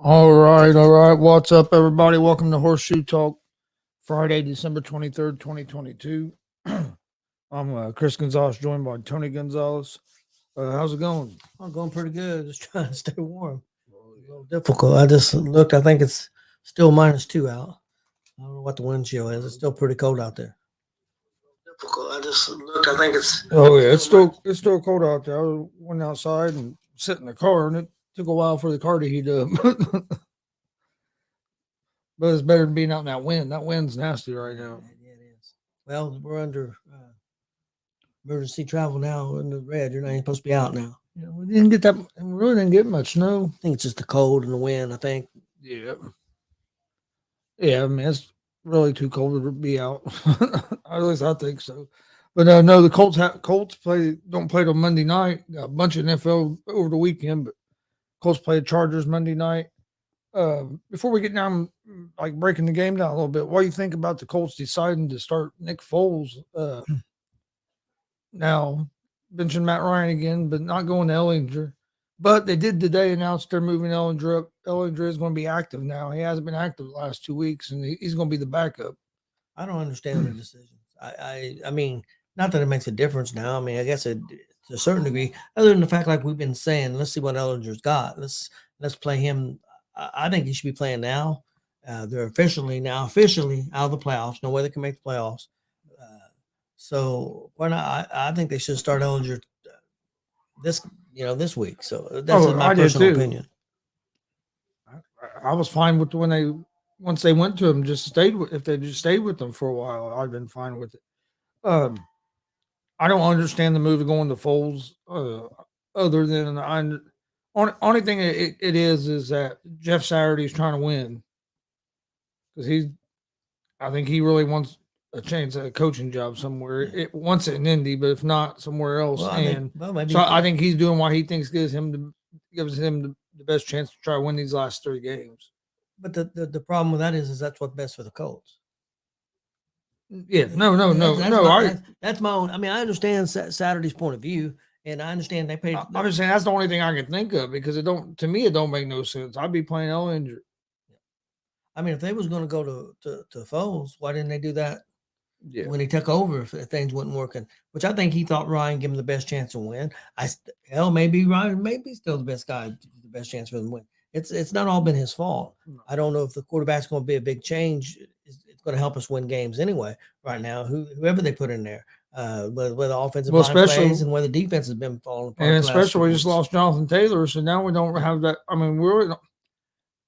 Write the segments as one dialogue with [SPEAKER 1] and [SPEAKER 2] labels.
[SPEAKER 1] All right, all right. What's up, everybody? Welcome to Horseshoe Talk, Friday, December 23rd, 2022. I'm Chris Gonzalez, joined by Tony Gonzalez. How's it going?
[SPEAKER 2] I'm going pretty good. Just trying to stay warm. A little difficult. I just looked. I think it's still -2 out. I don't know what the wind chill is. It's still pretty cold out there. Difficult. I just looked. I think it's
[SPEAKER 1] Oh yeah, it's still cold out there. I went outside and sat in the car, and it took a while for the car to heat up. But it's better than being out in that wind. That wind's nasty right now.
[SPEAKER 2] yeah, it is. Well, we're under emergency travel now in the red. You're not even supposed to be out now.
[SPEAKER 1] Yeah, we didn't get that. We really didn't get much snow.
[SPEAKER 2] I think it's just the cold and the wind. I think.
[SPEAKER 1] Yeah, yeah. I mean, it's really too cold to be out. At least I think so. But no, the Colts don't play till Monday night. Got a bunch of NFL over the weekend, but Colts play the Chargers Monday night. Before we get down, like breaking the game down a little bit, what do you think about the Colts deciding to start Nick Foles? Now benching Matt Ryan again, but not going to Ellinger. But they did today announce they're moving Ellinger up. Ellinger is going to be active now. He hasn't been active the last 2 weeks, and he's going to be the backup.
[SPEAKER 2] I don't understand the decisions. I mean, not that it makes a difference now. I mean, I guess it to a certain degree, other than the fact, like we've been saying, let's see what Ellinger's got. Let's play him. I think he should be playing now. They're officially out of the playoffs. No way they can make the playoffs. So why not? I think they should start Ellinger this week. So that's my personal opinion.
[SPEAKER 1] I was fine with once they went to him, if they just stayed with them for a while, I've been fine with it. I don't understand the move of going to Foles. Other than only thing it is that Jeff Saturday's trying to win because I think he really wants a chance at a coaching job somewhere. It wants it in Indy, but if not, somewhere else.
[SPEAKER 2] Well,
[SPEAKER 1] I think he's doing what he thinks gives him the best chance to try to win these last 3 games.
[SPEAKER 2] But the problem with that is that's what's best for the Colts.
[SPEAKER 1] Yeah, no.
[SPEAKER 2] That's my own. I mean, I understand Saturday's point of view, and I understand they paid.
[SPEAKER 1] I'm just saying that's the only thing I can think of because it don't make no sense. I'd be playing Ellinger.
[SPEAKER 2] I mean, if they was going to go to Foles, why didn't they do that when he took over? If things wasn't working, which I think he thought Ryan gave him the best chance to win. Maybe Ryan still the best guy, the best chance for them to win. It's not all been his fault. No. I don't know if the quarterback's going to be a big change. It's going to help us win games anyway. Right now, whoever they put in there, whether the offensive line plays and whether the defense has been falling apart.
[SPEAKER 1] And especially we just lost Jonathan Taylor, so now we don't have that. I mean,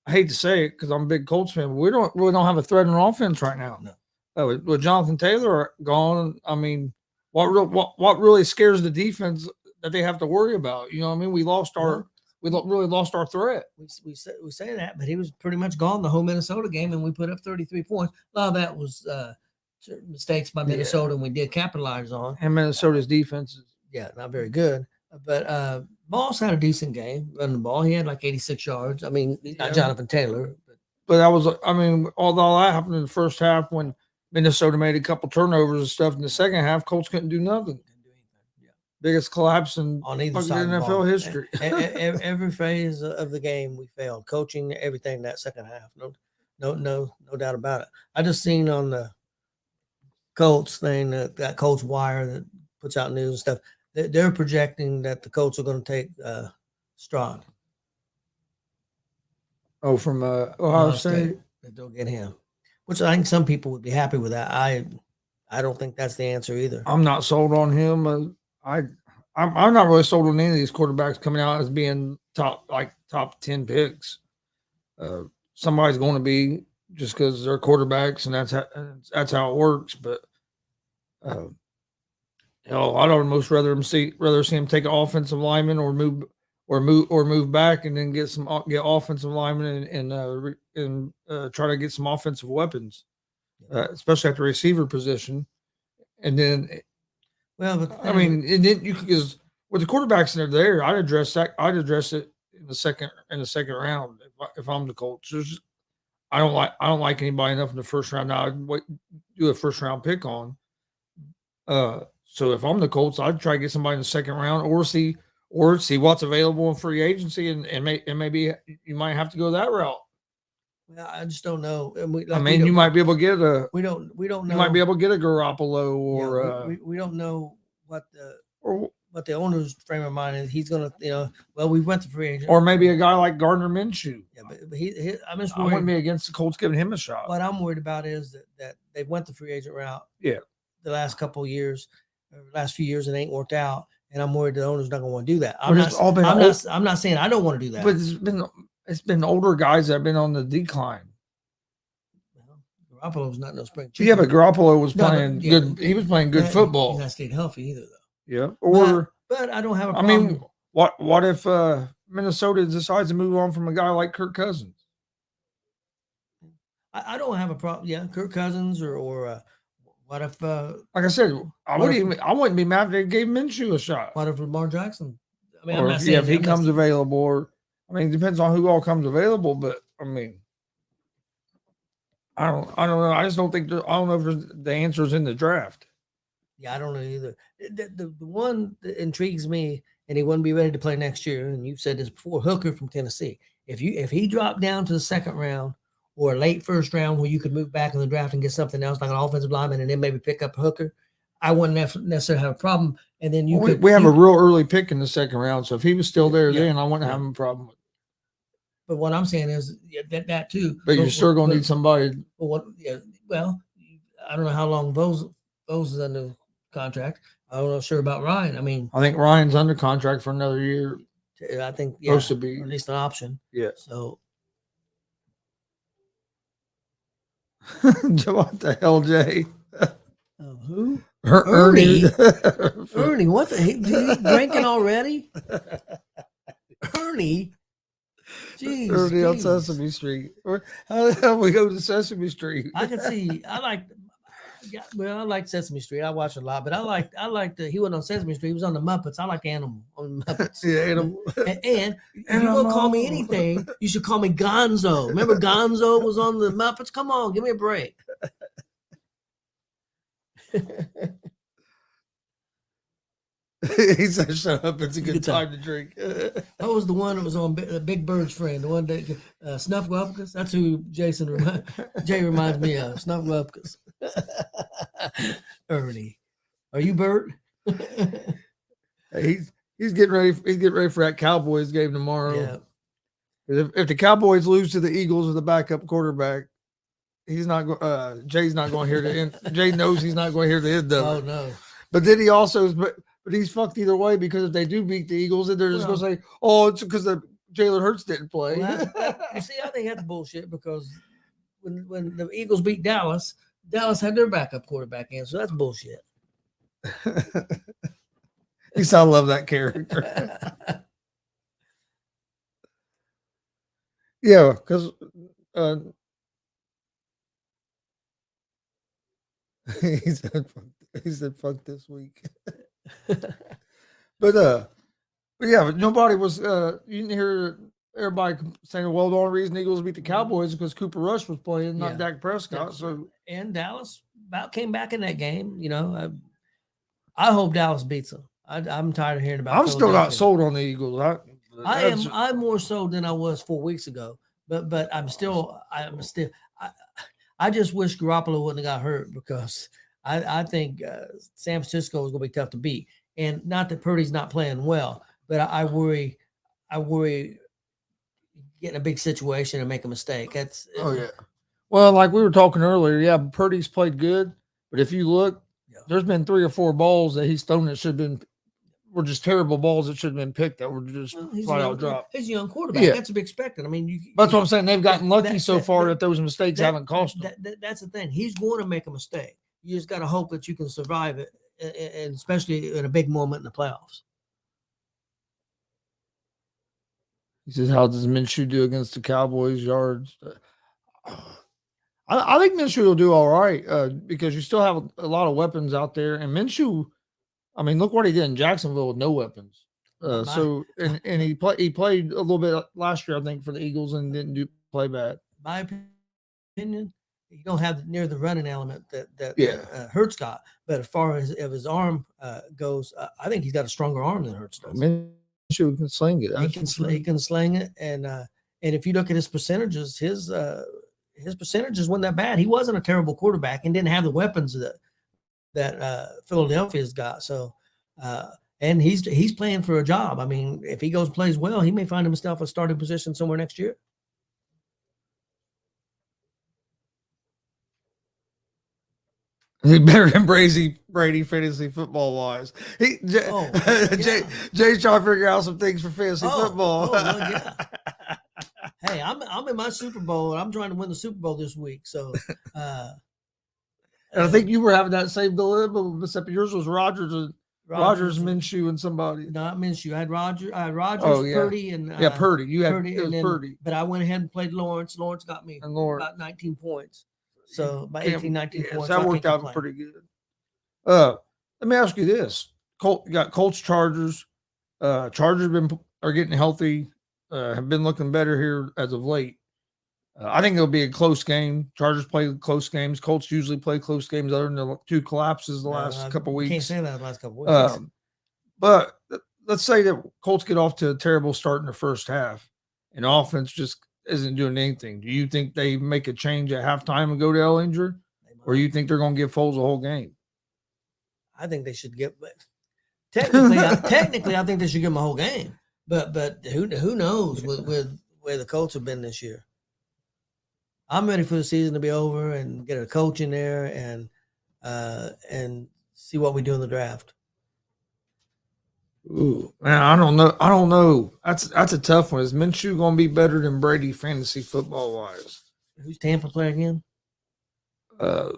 [SPEAKER 1] I hate to say it because I'm a big Colts fan, but we really don't have a threat in offense right now. No. With Jonathan Taylor gone, I mean, what really scares the defense that they have to worry about? You know what I mean? We really lost our threat.
[SPEAKER 2] We say that, but he was pretty much gone the whole Minnesota game, and we put up 33 points. A lot of that was certain mistakes by Minnesota, and we did capitalize on.
[SPEAKER 1] And Minnesota's defense
[SPEAKER 2] is not very good. But Moss had a decent game running the ball. He had like 86 yards. I mean, he's not Jonathan Taylor.
[SPEAKER 1] But that was, I mean, although that happened in the first half when Minnesota made a couple turnovers and stuff, in the second half, Colts couldn't do nothing. Biggest collapse on either side of NFL history.
[SPEAKER 2] Every phase of the game we failed. Coaching, everything that second half. No doubt about it. I just seen on the Colts thing that Colts Wire that puts out news and stuff. They're projecting that the Colts are going to take Stroud.
[SPEAKER 1] Oh, from Ohio State.
[SPEAKER 2] That they'll get him, which I think some people would be happy with that. I don't think that's the answer either.
[SPEAKER 1] I'm not sold on him. I'm not really sold on any of these quarterbacks coming out as being top 10 picks. Somebody's going to be just because they're quarterbacks, and that's how it works. But I'd almost rather see him take an offensive lineman or move back and then get offensive linemen and try to get some offensive weapons, especially at the receiver position, and then.
[SPEAKER 2] Well, but
[SPEAKER 1] I mean, and then because with the quarterbacks in there, I'd address it in the second round if I'm the Colts. I don't like anybody enough in the first round. Now I'd do a first round pick on. So if I'm the Colts, I'd try to get somebody in the second round or see or see what's available in free agency, and maybe you might have to go that route.
[SPEAKER 2] Well, I just don't know. And
[SPEAKER 1] I mean, you might be able to get a.
[SPEAKER 2] We don't know.
[SPEAKER 1] You might be able to get a Garoppolo or
[SPEAKER 2] we don't know what
[SPEAKER 1] or
[SPEAKER 2] the owner's frame of mind is. He's gonna, well, we went to free agent,
[SPEAKER 1] or maybe a guy like Gardner Minshew.
[SPEAKER 2] Yeah, but I'm just
[SPEAKER 1] I
[SPEAKER 2] worried.
[SPEAKER 1] wouldn't be against the Colts giving him a shot.
[SPEAKER 2] What I'm worried about is that they went the free agent route.
[SPEAKER 1] Yeah,
[SPEAKER 2] the last couple of years, last few years, it ain't worked out, and I'm worried the owner's not gonna want to do that. I'm not saying I don't want to do that,
[SPEAKER 1] but it's been older guys that have been on the decline.
[SPEAKER 2] Garoppolo's not no spring chicken.
[SPEAKER 1] Yeah, but Garoppolo was playing good. He was playing good football.
[SPEAKER 2] He's not stayed healthy either, though.
[SPEAKER 1] Yeah, or
[SPEAKER 2] but I don't have a problem.
[SPEAKER 1] I mean, what if Minnesota decides to move on from a guy like Kirk Cousins?
[SPEAKER 2] I don't have a problem. Yeah, Kirk Cousins or what if?
[SPEAKER 1] Like I said, I wouldn't be mad if they gave Minshew a shot.
[SPEAKER 2] What if Lamar Jackson? I mean,
[SPEAKER 1] or if he comes available, or I mean, it depends on who all comes available. But I mean, I don't know. I just don't think I don't know if the answer is in the draft.
[SPEAKER 2] Yeah, I don't know either. The one that intrigues me, and he wouldn't be ready to play next year. And you've said this before, Hooker from Tennessee. If he dropped down to the second round or a late first round where you could move back in the draft and get something else like an offensive lineman, and then maybe pick up Hooker, I wouldn't necessarily have a problem. And then
[SPEAKER 1] we have a real early pick in the second round, so if he was still there then, I wouldn't have a problem with it. But
[SPEAKER 2] what I'm saying is that too.
[SPEAKER 1] But you're still going to need somebody.
[SPEAKER 2] Well, I don't know how long those is under contract. I don't know sure about Ryan. I mean,
[SPEAKER 1] I think Ryan's under contract for another year.
[SPEAKER 2] I think
[SPEAKER 1] supposed to be
[SPEAKER 2] at least an option.
[SPEAKER 1] Yeah.
[SPEAKER 2] So
[SPEAKER 1] what the hell, Jay?
[SPEAKER 2] Who?
[SPEAKER 1] Ernie.
[SPEAKER 2] Ernie, what the heck? He drinking already? Ernie. Jeez.
[SPEAKER 1] Ernie on Sesame Street. How the hell we go to Sesame Street?
[SPEAKER 2] I can see. I like Sesame Street. I watch a lot, but I liked he wasn't on Sesame Street. He was on the Muppets. I like Animal on the Muppets.
[SPEAKER 1] Yeah, Animal.
[SPEAKER 2] And if you're gonna call me anything, you should call me Gonzo. Remember Gonzo was on the Muppets? Come on, give me a break.
[SPEAKER 1] He said, "Shut up! It's a good time to drink."
[SPEAKER 2] That was the one that was on Big Bird's friend, the one that Snuffleupagus. That's who Jay reminds me of. Snuffleupagus. Ernie, are you Bert?
[SPEAKER 1] He's getting ready. He's getting ready for that Cowboys game tomorrow.
[SPEAKER 2] Yeah.
[SPEAKER 1] If the Cowboys lose to the Eagles with a backup quarterback, he's not. Jay's not going to hear the end. Jay knows he's not going to hear the end of it.
[SPEAKER 2] Oh no!
[SPEAKER 1] But then he also, but he's fucked either way, because if they do beat the Eagles, then they're just going to say, "Oh, it's because Jalen Hurts didn't play."
[SPEAKER 2] Well, you see, I think that's bullshit, because when the Eagles beat Dallas had their backup quarterback in, so that's bullshit.
[SPEAKER 1] You sound love that character. Yeah, because he said fuck this week. But yeah, but nobody was you didn't hear everybody saying, well, the only reason the Eagles beat the Cowboys is because Cooper Rush was playing, not Dak Prescott. So
[SPEAKER 2] and Dallas came back in that game. I hope Dallas beats them. I'm tired of hearing about.
[SPEAKER 1] I'm still not sold on the Eagles.
[SPEAKER 2] I'm more sold than I was 4 weeks ago. But I'm still. I just wish Garoppolo wouldn't have got hurt, because I think San Francisco is going to be tough to beat. And not that Purdy's not playing well, but I worry getting a big situation and make a mistake.
[SPEAKER 1] Yeah. Well, like we were talking earlier, yeah, Purdy's played good, but if you look, there's been 3 or 4 balls that he's thrown that were just terrible balls that should have been picked, that were just flat out dropped.
[SPEAKER 2] He's a young quarterback. Yeah. That's to be expected. I mean,
[SPEAKER 1] that's what I'm saying. They've gotten lucky so far that those mistakes haven't cost them.
[SPEAKER 2] That's the thing. He's going to make a mistake. You just got to hope that you can survive it, and especially in a big moment in the playoffs.
[SPEAKER 1] He says, how does Minshew do against the Cowboys yards? I think Minshew will do all right, because you still have a lot of weapons out there. And Minshew, I mean, look what he did in Jacksonville with no weapons. And he played a little bit last year, I think, for the Eagles, and didn't play bad.
[SPEAKER 2] My opinion, you don't have near the running element that Hurts got. But as far as if his arm goes, I think he's got a stronger arm than Hurts does.
[SPEAKER 1] Minshew can sling it.
[SPEAKER 2] He can sling it, and if you look at his percentages, his percentages weren't that bad. He wasn't a terrible quarterback and didn't have the weapons that Philadelphia's got. So, and he's playing for a job. I mean, if he goes and plays well, he may find himself a starting position somewhere next year.
[SPEAKER 1] He's better than Brady fantasy football wise. Jay's trying to figure out some things for fantasy football.
[SPEAKER 2] Well, yeah. Hey, I'm in my Super Bowl, and I'm trying to win the Super Bowl this week. So,
[SPEAKER 1] and I think you were having that same dilemma, except yours was Rodgers, Minshew, and somebody.
[SPEAKER 2] Not Minshew. I had Rodgers, Purdy, and
[SPEAKER 1] Purdy. You had
[SPEAKER 2] Purdy,
[SPEAKER 1] Purdy.
[SPEAKER 2] But I went ahead and played Lawrence. Lawrence got me about 19 points. So about 18, 19 points.
[SPEAKER 1] That worked out pretty good. Let me ask you this: you got Colts, Chargers. Chargers are getting healthy. Have been looking better here as of late. I think it'll be a close game. Chargers play close games. Colts usually play close games, other than the two collapses the last couple weeks.
[SPEAKER 2] Can't say that the last couple weeks.
[SPEAKER 1] But let's say that Colts get off to a terrible start in the first half, and offense just isn't doing anything. Do you think they make a change at halftime and go to Ellinger, or you think they're going to give Foles a whole game?
[SPEAKER 2] I think they should get. Technically, I think they should give him a whole game. But who knows with where the Colts have been this year? I'm ready for the season to be over and get a coach in there and see what we do in the draft.
[SPEAKER 1] Ooh, man, I don't know. That's a tough one. Is Minshew going to be better than Brady fantasy football wise?
[SPEAKER 2] Who's Tampa play again?
[SPEAKER 1] The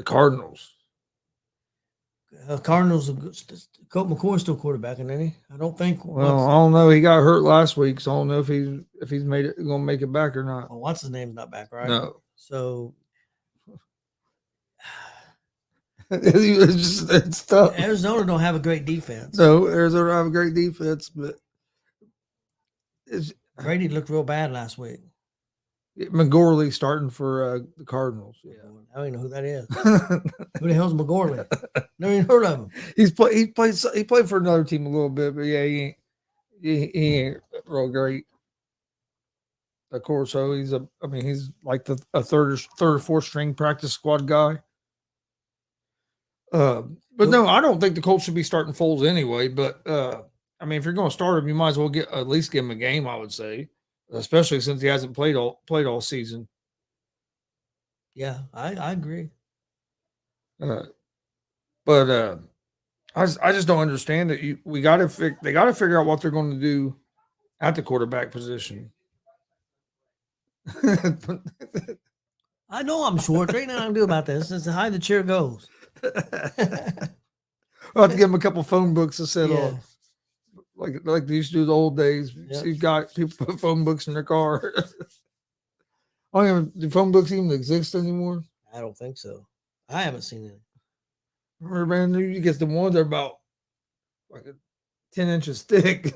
[SPEAKER 1] Cardinals.
[SPEAKER 2] Cardinals. Colt McCoy's still quarterbacking, isn't he? I don't think.
[SPEAKER 1] Well, I don't know. He got hurt last week, so I don't know if he's going to make it back or not.
[SPEAKER 2] Well, what's his name's not back, right?
[SPEAKER 1] No.
[SPEAKER 2] So.
[SPEAKER 1] It's tough.
[SPEAKER 2] Arizona don't have a great defense.
[SPEAKER 1] No, Arizona don't have a great defense, but
[SPEAKER 2] Brady looked real bad last week.
[SPEAKER 1] McGorley starting for the Cardinals. Yeah,
[SPEAKER 2] I don't even know who that is. Who the hell's McGorley? Never even heard of him.
[SPEAKER 1] He played for another team a little bit, but yeah, he ain't real great. Of course, so he's like a third or fourth string practice squad guy. But no, I don't think the Colts should be starting Foles anyway. But if you're going to start him, you might as well at least give him a game. I would say, especially since he hasn't played all season.
[SPEAKER 2] Yeah, I agree.
[SPEAKER 1] But I just don't understand that they got to figure out what they're going to do at the quarterback position.
[SPEAKER 2] I know I'm short. There ain't nothing I can do about this. It's how high the chair goes.
[SPEAKER 1] I'll have to give him a couple phone books to sit on, like they used to do the old days. Yep. You got people put phone books in their car. Do phone books even exist anymore?
[SPEAKER 2] I don't think so. I haven't seen any.
[SPEAKER 1] Remember, man, you get the ones that are about like 10 inches thick.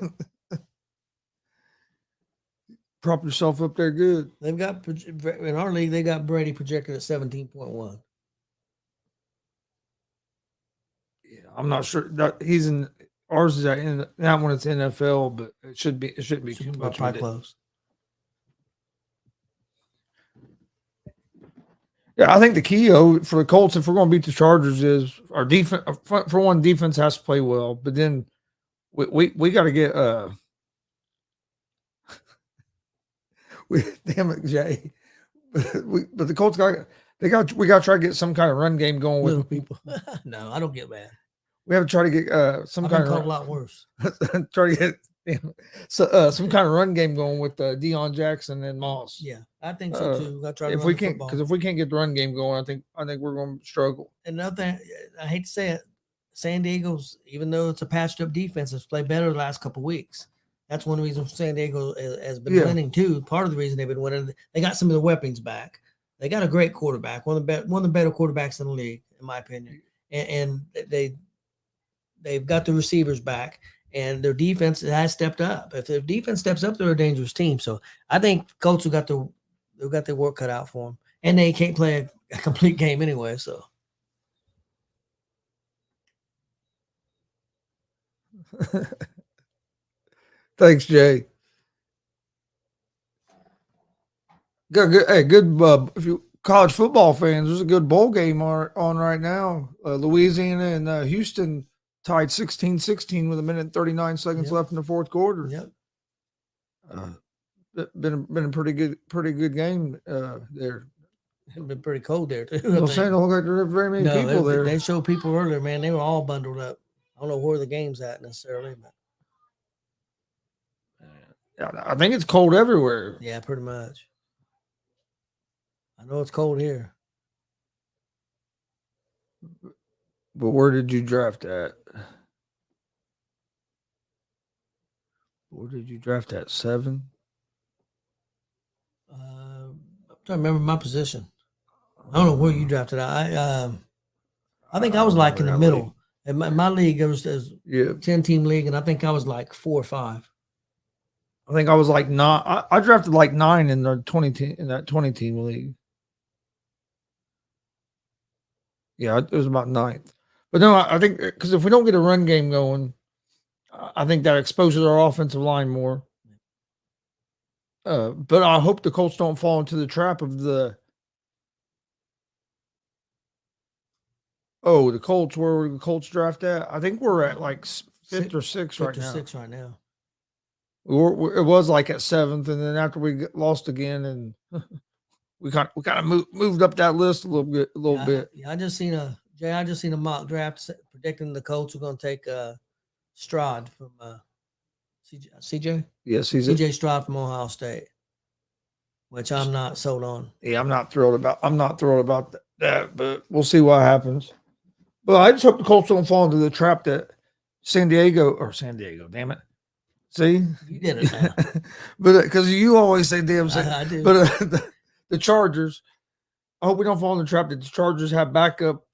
[SPEAKER 1] Prop yourself up there good.
[SPEAKER 2] They've got in our league. They got Brady projected at 17.1.
[SPEAKER 1] Yeah, I'm not sure that he's in ours is in that one. It's NFL, but it shouldn't be too much.
[SPEAKER 2] Probably close.
[SPEAKER 1] Yeah, I think the key for the Colts, if we're going to beat the Chargers, is our defense. For one, defense has to play well, but then we got to get damn it, Jay. But the Colts we got to try to get some kind of run game going with
[SPEAKER 2] people. No, I don't get mad.
[SPEAKER 1] We have to try to get some kind of
[SPEAKER 2] a lot worse.
[SPEAKER 1] Try to get some kind of run game going with Deion Jackson and Moss.
[SPEAKER 2] Yeah, I think so too.
[SPEAKER 1] If we can't get the run game going, I think we're going to struggle.
[SPEAKER 2] Another thing, I hate to say it, San Diego's, even though it's a patched up defense, has played better the last couple of weeks. That's one reason San Diego has been winning too. Part of the reason they've been winning, they got some of the weapons back. They got a great quarterback, one of the better quarterbacks in the league, in my opinion, and they've got the receivers back, and their defense has stepped up. If their defense steps up, they're a dangerous team. So I think Colts have got their work cut out for them, and they can't play a complete game anyway. So.
[SPEAKER 1] Thanks, Jay. Good. Hey, good. If you college football fans, there's a good bowl game on right now. Louisiana and Houston tied 16-16 with 1:39 left in the fourth quarter.
[SPEAKER 2] Yep.
[SPEAKER 1] Been a pretty good game there.
[SPEAKER 2] It's been pretty cold there too.
[SPEAKER 1] I'm saying, don't look like there are very many people there.
[SPEAKER 2] They showed people earlier, man. They were all bundled up. I don't know where the game's at necessarily, but
[SPEAKER 1] I think it's cold everywhere.
[SPEAKER 2] Yeah, pretty much. I know it's cold here.
[SPEAKER 1] But where did you draft at? Where did you draft at? 7?
[SPEAKER 2] I'm trying to remember my position. I don't know where you drafted. I think I was like in the middle. In my league, it was 10-team league, and I think I was like 4 or 5.
[SPEAKER 1] I think I was like 9. I drafted like 9 in the 20-team league. Yeah, it was about 9th. But no, I think because if we don't get a run game going, I think that exposes our offensive line more. But I hope the Colts don't fall into the trap of the. Oh, the Colts. Where were the Colts draft at? I think we're at like 5th or 6th right now.
[SPEAKER 2] 6 right now.
[SPEAKER 1] It was like at 7th, and then after we lost again, and we kind of moved up that list a little bit.
[SPEAKER 2] Yeah, I just seen a mock draft predicting the Colts were going to take Stroud from CJ.
[SPEAKER 1] Yes, he's
[SPEAKER 2] CJ Stroud from Ohio State, which I'm not sold on.
[SPEAKER 1] Yeah, I'm not thrilled about that, but we'll see what happens. But I just hope the Colts don't fall into the trap that San Diego, damn it. See?
[SPEAKER 2] You did it now.
[SPEAKER 1] But because you always say damn.
[SPEAKER 2] I do.
[SPEAKER 1] But the Chargers, I hope we don't fall in the trap that the Chargers have backup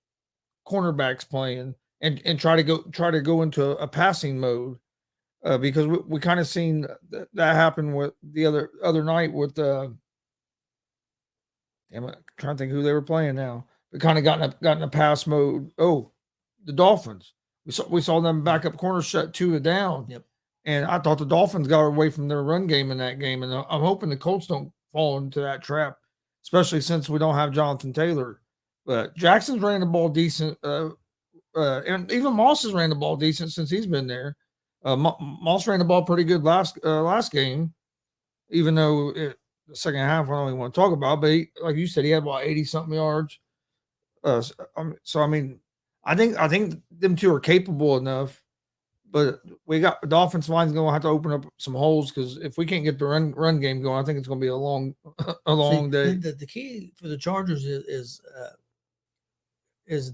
[SPEAKER 1] cornerbacks playing and try to go into a passing mode. Because we kind of seen that happen with the other night with damn it, I'm trying to think who they were playing now. They kind of got in a pass mode. Oh, the Dolphins. We saw them backup corner shut 2 down.
[SPEAKER 2] Yep.
[SPEAKER 1] And I thought the Dolphins got away from their run game in that game. And I'm hoping the Colts don't fall into that trap, especially since we don't have Jonathan Taylor. But Jackson's ran the ball decent. And even Moss has ran the ball decent since he's been there. Moss ran the ball pretty good last game, even though the second half I don't even want to talk about. But like you said, he had about 80-something yards. So I mean, I think them two are capable enough. But we got the offensive line's going to have to open up some holes because if we can't get the run game going, I think it's going to be a long day.
[SPEAKER 2] The key for the Chargers is to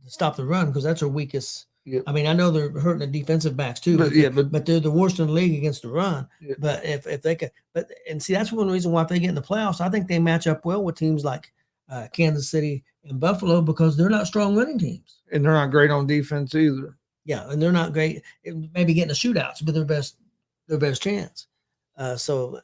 [SPEAKER 2] stop the run because that's our weakest. Yep. I mean, I know they're hurting the defensive backs too, but they're the worst in the league against the run. Yep. But if they could, that's one reason why if they get in the playoffs, I think they match up well with teams like Kansas City and Buffalo because they're not strong running teams,
[SPEAKER 1] and they're not great on defense either.
[SPEAKER 2] Yeah, and they're not great. Maybe getting the shootouts, but their best chance. So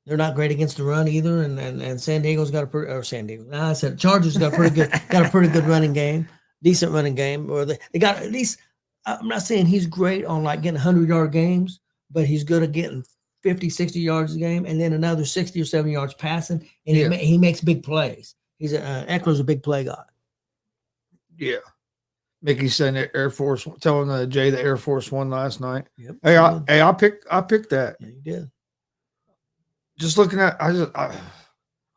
[SPEAKER 2] they're not great against the run either. And San Diego's got Chargers got a pretty good running game, decent running game. Or they got at least. I'm not saying he's great on like getting 100-yard games, but he's good at getting 50, 60 yards a game, and then another 60 or 70 yards passing, and he makes big plays. Eckler's a big play guy.
[SPEAKER 1] Yeah. Mickey said Air Force, telling Jay the Air Force won last night.
[SPEAKER 2] Yep.
[SPEAKER 1] I picked that.
[SPEAKER 2] Yeah, you did.
[SPEAKER 1] Just looking at, I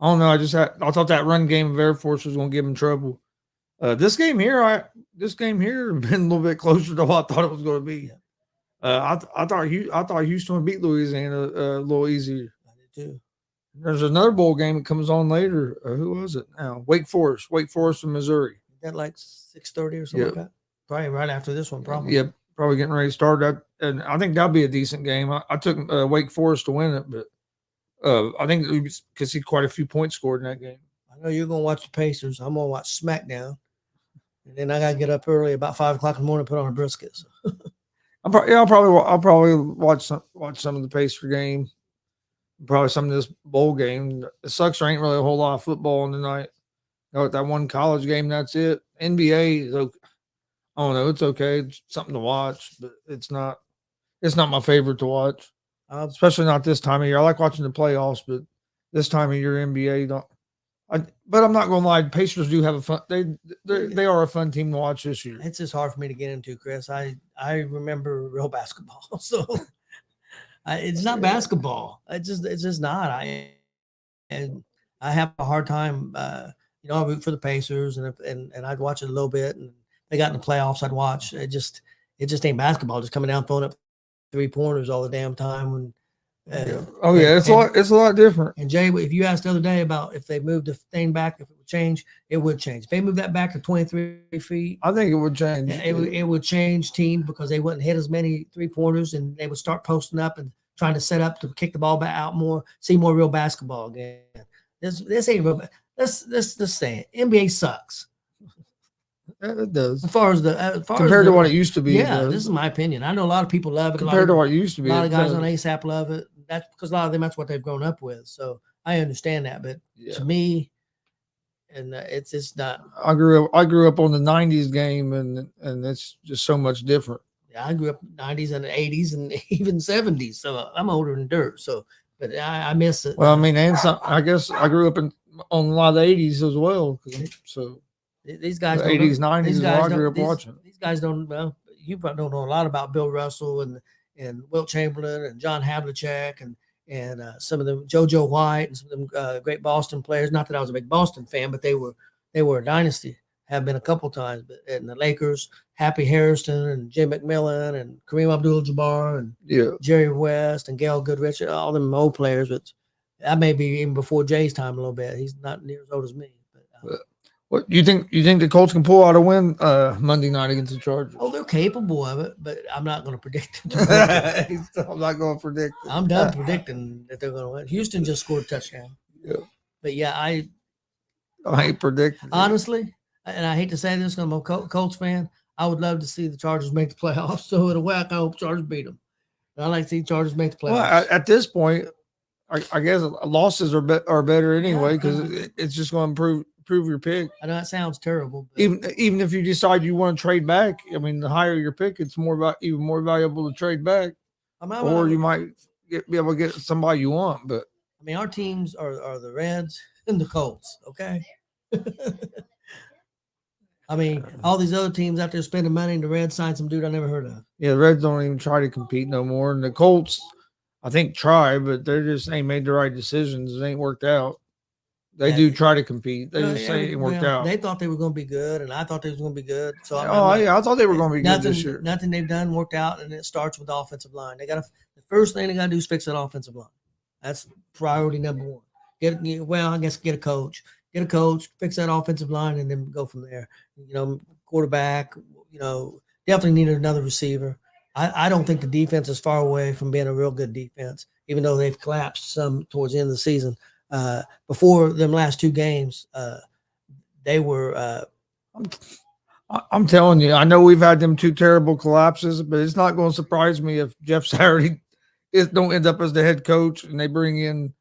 [SPEAKER 1] don't know. I thought that run game of Air Force was going to give him trouble. This game here has been a little bit closer to what I thought it was going to be. Yeah. I thought Houston would beat Louisiana a little easier.
[SPEAKER 2] I did too.
[SPEAKER 1] There's another bowl game that comes on later. Who was it now? Wake Forest and Missouri.
[SPEAKER 2] That like 6:30 or something like that. Probably right after this one, probably.
[SPEAKER 1] Yep, probably getting ready to start that, and I think that'll be a decent game. I took Wake Forest to win it, but I think we could see quite a few points scored in that game.
[SPEAKER 2] I know you're gonna watch the Pacers. I'm gonna watch SmackDown, and then I gotta get up early about 5 o'clock in the morning to put on a brisket. So.
[SPEAKER 1] I'll probably watch some of the Pacer game, probably some of this bowl game. It sucks there ain't really a whole lot of football on tonight. That one college game, that's it. NBA is okay. I don't know. It's okay. It's something to watch, but it's not it's not my favorite to watch, especially not this time of year. I like watching the playoffs, but this time of year, NBA don't. But I'm not gonna lie, Pacers do have a fun. They are a fun team to watch this year.
[SPEAKER 2] It's just hard for me to get into, Chris. I remember real basketball, so it's not basketball. It's just not. I have a hard time. I root for the Pacers, and I'd watch it a little bit. And they got in the playoffs, I'd watch. It just ain't basketball. Just coming down throwing up 3-pointers all the damn time. And
[SPEAKER 1] It's a lot different.
[SPEAKER 2] And Jay, if you asked the other day about if they moved the thing back, if it would change, it would change. If they moved that back to 23 feet,
[SPEAKER 1] I think it would change.
[SPEAKER 2] It would change team because they wouldn't hit as many 3-pointers, and they would start posting up and trying to set up to kick the ball back out more, see more real basketball again. This ain't real. Let's say it. NBA sucks.
[SPEAKER 1] It does.
[SPEAKER 2] As far as
[SPEAKER 1] compared to what it used to be.
[SPEAKER 2] Yeah, this is my opinion. I know a lot of people love it.
[SPEAKER 1] Compared to what it used to be.
[SPEAKER 2] A lot of guys on ASAP love it. That's because a lot of them, that's what they've grown up with. So I understand that. But to me, and it's just not.
[SPEAKER 1] I grew up on the 90s game, and it's just so much different.
[SPEAKER 2] Yeah, I grew up 90s and 80s and even 70s. So I'm older than dirt. So, but I miss it.
[SPEAKER 1] Well, I mean, and I guess I grew up on a lot of the 80s as well. So
[SPEAKER 2] these guys,
[SPEAKER 1] the 80s, 90s, I grew up watching.
[SPEAKER 2] These guys don't. Well, you probably don't know a lot about Bill Russell and Wilt Chamberlain and John Havlicek and some of them, JoJo White, and some of them great Boston players. Not that I was a big Boston fan, but they were a dynasty. Have been a couple times, but in the Lakers, Happy Harrison and Jay McMillan and Kareem Abdul-Jabbar and Jerry West and Gail Goodrich, all them old players. But that may be even before Jay's time a little bit. He's not near as old as me. But,
[SPEAKER 1] what you think? You think the Colts can pull out a win Monday night against the Chargers?
[SPEAKER 2] Oh, they're capable of it, but I'm not going to predict it.
[SPEAKER 1] I'm not going to predict it.
[SPEAKER 2] I'm done predicting that they're going to win. Houston just scored a touchdown.
[SPEAKER 1] Yeah.
[SPEAKER 2] But yeah, I
[SPEAKER 1] ain't predicting.
[SPEAKER 2] Honestly, and I hate to say this, I'm a Colts fan. I would love to see the Chargers make the playoffs. So in a way, I hope Chargers beat them. I like to see Chargers make the playoffs.
[SPEAKER 1] Well, at this point, I guess losses are better anyway because it's just going to improve your pick.
[SPEAKER 2] I know that sounds terrible.
[SPEAKER 1] Even if you decide you want to trade back, I mean, the higher your pick, it's even more valuable to trade back. Or you might be able to get somebody you want. But
[SPEAKER 2] I mean, our teams are the Reds and the Colts. Okay. I mean, all these other teams out there spending money, and the Reds signed some dude I never heard of.
[SPEAKER 1] Yeah, the Reds don't even try to compete no more. And the Colts, I think, try, but they just ain't made the right decisions. It ain't worked out. They do try to compete. They just say it ain't worked out.
[SPEAKER 2] They thought they were going to be good, and I thought they was going to be good. So
[SPEAKER 1] I thought they were going to be good this year.
[SPEAKER 2] Nothing they've done worked out, and it starts with the offensive line. The first thing they got to do is fix that offensive line. That's priority number one. Get a coach. Get a coach, fix that offensive line, and then go from there. Quarterback, definitely need another receiver. I don't think the defense is far away from being a real good defense, even though they've collapsed some towards the end of the season. Before them last two games, they were.
[SPEAKER 1] I'm telling you, I know we've had them two terrible collapses, but it's not going to surprise me if Jeff Saturday don't end up as the head coach and they bring in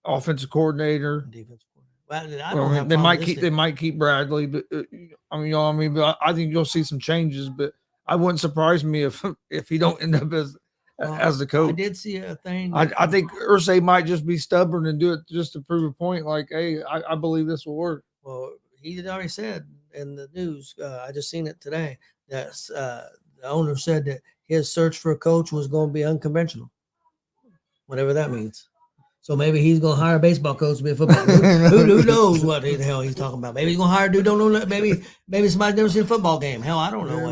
[SPEAKER 1] offensive coordinator.
[SPEAKER 2] Defense. Well,
[SPEAKER 1] they might keep Bradley, but But I think you'll see some changes. But I wouldn't surprise me if he don't end up as the coach.
[SPEAKER 2] I did see a thing.
[SPEAKER 1] I think Irsay might just be stubborn and do it just to prove a point. Like, hey, I believe this will work.
[SPEAKER 2] Well, he had already said in the news. I just seen it today that the owner said that his search for a coach was going to be unconventional, whatever that means. So maybe he's going to hire a baseball coach to be a football coach. Who knows what the hell he's talking about? Maybe he's going to hire a dude don't know. Maybe somebody's never seen a football game. Hell, I don't know.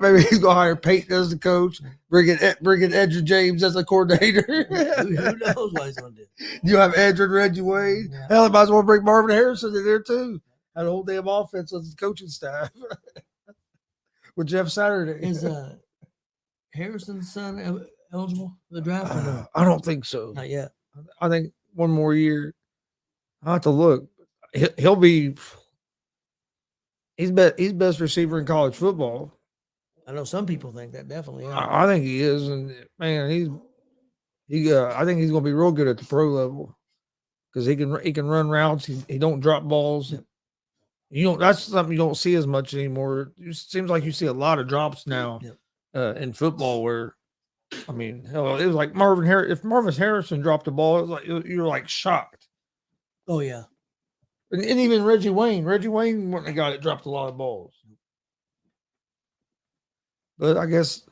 [SPEAKER 1] Maybe he's going to hire Peyton as the coach, bring in Edger James as a coordinator.
[SPEAKER 2] Who knows what he's going to do?
[SPEAKER 1] You have Edger and Reggie Wade. Yeah. Hell, he might as well bring Marvin Harrison in there too. Had a whole damn offense as the coaching staff with Jeff Saturday.
[SPEAKER 2] Is Harrison's son eligible for the draft or no?
[SPEAKER 1] I don't think so.
[SPEAKER 2] Not yet.
[SPEAKER 1] I think one more year. I have to look. He'll be. He's best receiver in college football.
[SPEAKER 2] I know some people think that definitely. Yeah.
[SPEAKER 1] I think he is, and man, I think he's going to be real good at the pro level because he can run routes. He don't drop balls. Yep. That's something you don't see as much anymore. It seems like you see a lot of drops now in football where. I mean, hell, it was like Marvin Harris. If Marvin Harrison dropped the ball, it was like you were like shocked.
[SPEAKER 2] Oh yeah,
[SPEAKER 1] and even Reggie Wayne wasn't a guy that dropped a lot of balls. But I guess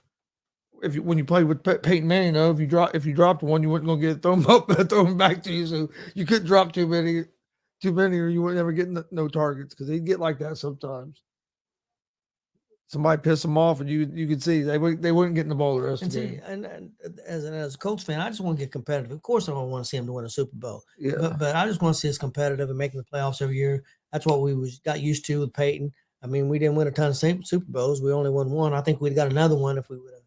[SPEAKER 1] when you played with Peyton Manning, though, if you dropped one, you weren't going to get thrown thrown back to you. So you couldn't drop too many, or you wouldn't ever get no targets because he'd get like that sometimes. Somebody piss them off, and you could see they wouldn't get in the ball the rest of the game.
[SPEAKER 2] And as a Colts fan, I just want to get competitive. Of course, I don't want to see him to win a Super Bowl.
[SPEAKER 1] Yeah.
[SPEAKER 2] But I just want to see us competitive and making the playoffs every year. That's what we got used to with Peyton. I mean, we didn't win a ton of Super Bowls. We only won one. I think we'd got another one if we would have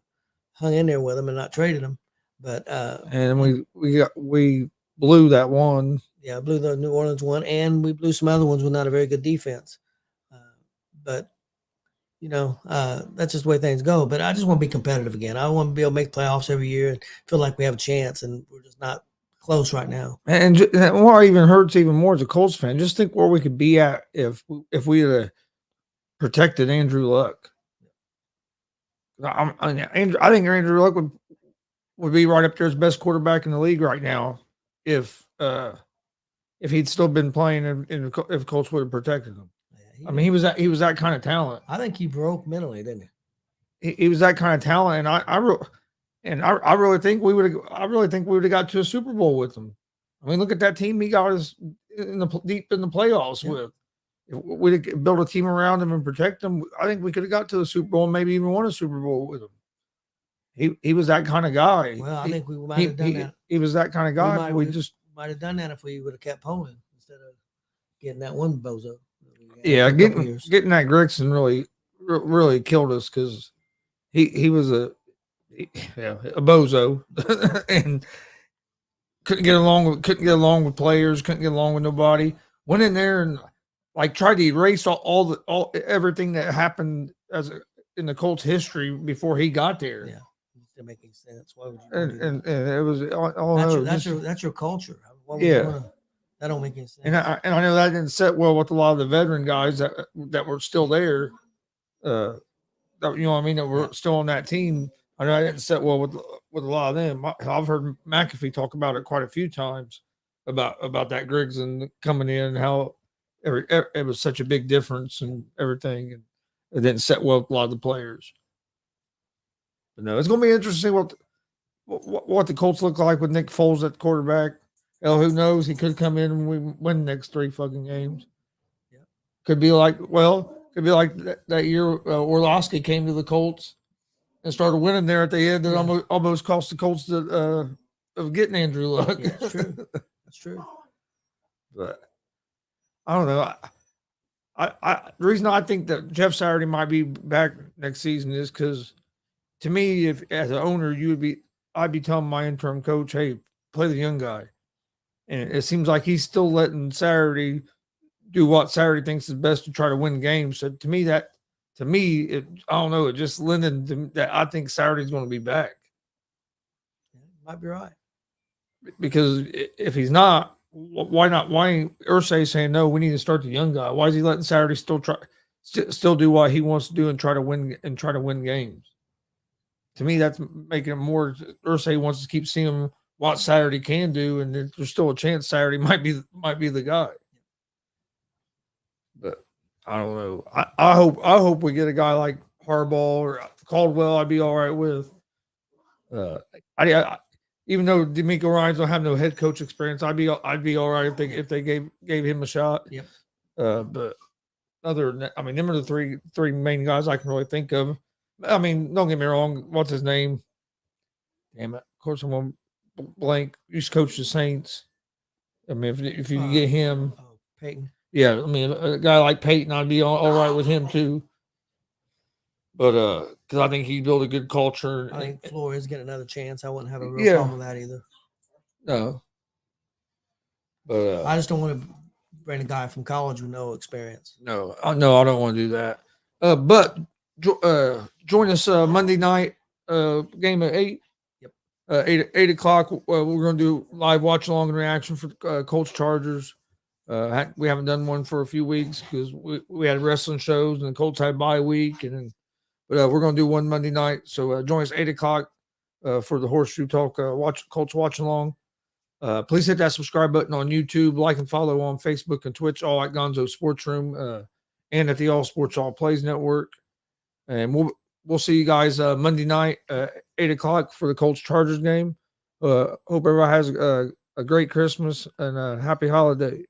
[SPEAKER 2] hung in there with him and not traded him. But
[SPEAKER 1] and we blew that one.
[SPEAKER 2] Yeah, blew the New Orleans one, and we blew some other ones with not a very good defense. But that's just the way things go. But I just want to be competitive again. I want to be able to make playoffs every year and feel like we have a chance, and we're just not close right now.
[SPEAKER 1] And what even hurts even more as a Colts fan, just think where we could be at if we had protected Andrew Luck. I think Andrew Luck would be right up there as best quarterback in the league right now if he'd still been playing and if Colts would have protected him. Yeah, he was that kind of talent.
[SPEAKER 2] I think he broke mentally, didn't
[SPEAKER 1] he? He was that kind of talent, and I really think we would have got to a Super Bowl with him. I mean, look at that team he got us deep in the playoffs with. If we'd built a team around him and protect him, I think we could have got to the Super Bowl and maybe even won a Super Bowl with him. He was that kind of guy.
[SPEAKER 2] Well, I think we might have done that.
[SPEAKER 1] He was that kind of guy. We just
[SPEAKER 2] might have done that if we would have kept Poland instead of getting that one bozo.
[SPEAKER 1] Yeah, getting that Gregson really killed us because he was a bozo and couldn't get along with players, couldn't get along with nobody. Went in there and tried to erase all everything that happened in the Colts history before he got there.
[SPEAKER 2] Yeah, it didn't make any sense. Why would you?
[SPEAKER 1] And it was
[SPEAKER 2] that's your culture. That don't make any sense.
[SPEAKER 1] And I know that didn't sit well with a lot of the veteran guys that were still there. That were still on that team. I know I didn't sit well with a lot of them. I've heard McAfee talk about it quite a few times about that Griggs and coming in and how it was such a big difference and everything, and it didn't sit well with a lot of the players. But no, it's going to be interesting what the Colts look like with Nick Foles at quarterback. Hell, who knows? He could come in and we win the next 3 fucking games.
[SPEAKER 2] Yeah.
[SPEAKER 1] Could be like that year Orlovsky came to the Colts and started winning there at the end and almost cost the Colts of getting Andrew Luck.
[SPEAKER 2] Yeah, that's true. That's true.
[SPEAKER 1] But I don't know. The reason I think that Jeff Saturday might be back next season is because, to me, if as an owner, I'd be telling my interim coach, hey, play the young guy. And it seems like he's still letting Saturday do what Saturday thinks is best to try to win games. So to me, I don't know. It just lended to that I think Saturday's going to be back.
[SPEAKER 2] Might be right.
[SPEAKER 1] Because if he's not, why not? Why ain't Irsay saying no? We need to start the young guy. Why is he letting Saturday still do what he wants to do and try to win games? To me, that's making it more. Irsay wants to keep seeing what Saturday can do, and there's still a chance Saturday might be the guy. But I don't know. I hope we get a guy like Harbaugh or Caldwell. I'd be all right with. Even though DeMeco Ryans don't have no head coach experience, I'd be all right if they gave him a shot.
[SPEAKER 2] Yep.
[SPEAKER 1] But other than that, I mean, them are the three main guys I can really think of. I mean, don't get me wrong. What's his name? Damn it! Of course, I'm going blank. Used to coach the Saints. I mean, if you get him,
[SPEAKER 2] Peyton.
[SPEAKER 1] Yeah, I mean, a guy like Peyton, I'd be all right with him too. But because I think he'd build a good culture.
[SPEAKER 2] I think Flores get another chance. I wouldn't have a real problem with that either.
[SPEAKER 1] No. But
[SPEAKER 2] I just don't want to bring a guy from college with no experience.
[SPEAKER 1] No, I don't want to do that. But join us Monday night game at 8.
[SPEAKER 2] Yep.
[SPEAKER 1] 8 o'clock. We're going to do live watch along and reaction for Colts Chargers. We haven't done one for a few weeks because we had wrestling shows and the Colts had bye week, but we're going to do one Monday night. So join us 8 o'clock for the Horseshoe Talk Colts watch along. Please hit that subscribe button on YouTube, like and follow on Facebook and Twitch, all at Gonzo Sports Room, and at the All Sports All Plays Network. And we'll see you guys Monday night, 8:00 for the Colts Chargers game. Hope everybody has a great Christmas and a happy holiday.